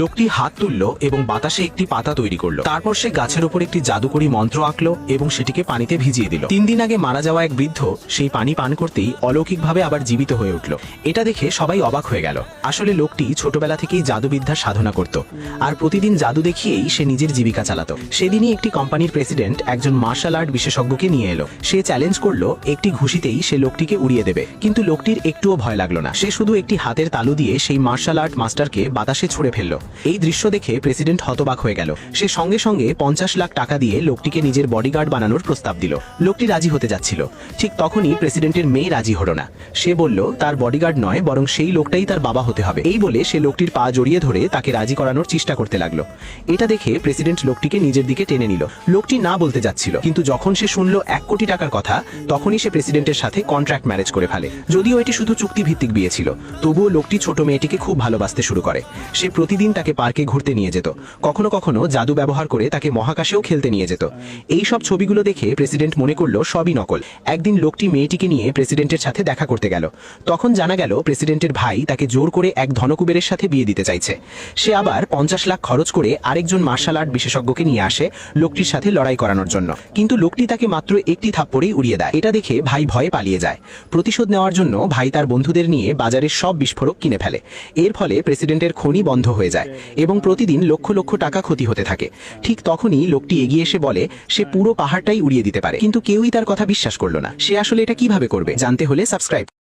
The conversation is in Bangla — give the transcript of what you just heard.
লোকটি হাত তুলল এবং বাতাসে একটি পাতা তৈরি করলো। তারপর সে গাছের উপর একটি জাদুকরী মন্ত্র আঁকলো এবং সেটিকে পানিতে ভিজিয়ে দিল। 3 দিন আগে মারা যাওয়া এক বৃদ্ধ সেই পানি পান করতেই অলৌকিকভাবে আবার জীবিত হয়ে উঠল। এটা দেখে সবাই অবাক হয়ে গেল। আসলে লোকটি ছোটবেলা থেকেই জাদুবিদ্যার সাধনা করত আর প্রতিদিন জাদু দেখিয়েই সে নিজের জীবিকা চালাতো। সেদিনই একটি কোম্পানির প্রেসিডেন্ট একজন মার্শাল আর্ট বিশেষজ্ঞকে নিয়ে এলো। সে চ্যালেঞ্জ করলো একটি ঘুষিতেই সে লোকটিকে উড়িয়ে দেবে, কিন্তু লোকটির একটুও ভয় লাগলো না। সে শুধু একটি হাতের তালু দিয়ে সেই মার্শাল আর্ট মাস্টারকে বাতাসে ছুড়ে ফেললো। এই দৃশ্য দেখে প্রেসিডেন্ট হতবাক হয়ে গেল। সে সঙ্গে সঙ্গে 50 লাখ টাকা দিয়ে লোকটিকে নিজের বডিগার্ড বানানোর প্রস্তাব দিল। লোকটি রাজি হতে যাচ্ছিল, ঠিক তখনই প্রেসিডেন্টের মেয়ে রাজি হলো না। সে বলল তার বডিগার্ড নয়, বরং সেই লোকটাই তার বাবা হতে হবে। এই বলে সে লোকটির পা জড়িয়ে ধরে তাকে রাজি করানোর চেষ্টা করতে লাগলো। এটা দেখে প্রেসিডেন্ট লোকটিকে নিজের দিকে টেনে নিল। লোকটি না বলতে যাচ্ছিল, কিন্তু যখন সে শুনল 1 কোটি টাকার কথা, তখনই সে প্রেসিডেন্টের সাথে কন্ট্রাক্ট ম্যারেজ করে ফেলে। যদিও এটি শুধু চুক্তিভিত্তিক বিয়ে ছিল, তবুও লোকটি ছোট মেয়েটিকে খুব ভালোবাসতে শুরু করে। সে প্রতিদিন তাকে পার্কে ঘুরতে নিয়ে যেত, কখনো কখনো জাদু ব্যবহার করে তাকে মহাকাশেও খেলতে নিয়ে যেত। এই সব ছবিগুলো দেখে প্রেসিডেন্ট মনে করলো সবই নকল। একদিন লোকটি মেয়েটিকে নিয়ে প্রেসিডেন্টের সাথে দেখা করতে গেল। তখন জানা গেল প্রেসিডেন্টের ভাই তাকে জোর করে এক ধনকুবেরের সাথে বিয়ে দিতে চাইছে। সে আবার 50 লাখ খরচ করে আরেকজন মার্শাল আর্ট বিশেষজ্ঞকে নিয়ে আসে লোকটির সাথে লড়াই করানোর জন্য, কিন্তু লোকটি তাকে মাত্র একটি থাপ্পড়েই উড়িয়ে দেয়। এটা দেখে ভাই ভয়ে পালিয়ে যায়। প্রতিশোধ নেওয়ার জন্য ভাই তার বন্ধুদের নিয়ে বাজারের সব বিস্ফোরক কিনে ফেলে। এর ফলে প্রেসিডেন্টের খনি বন্ধ হয়ে যায় এবং প্রতিদিন লক্ষ লক্ষ টাকা ক্ষতি হতে থাকে। ঠিক তখনই লোকটি এগিয়ে এসে বলে সে পুরো পাহাড়টাই উড়িয়ে দিতে পারে, কিন্তু কেউই তার কথা বিশ্বাস করলো না। সে আসলে এটা কিভাবে করবে জানতে হলে সাবস্ক্রাইব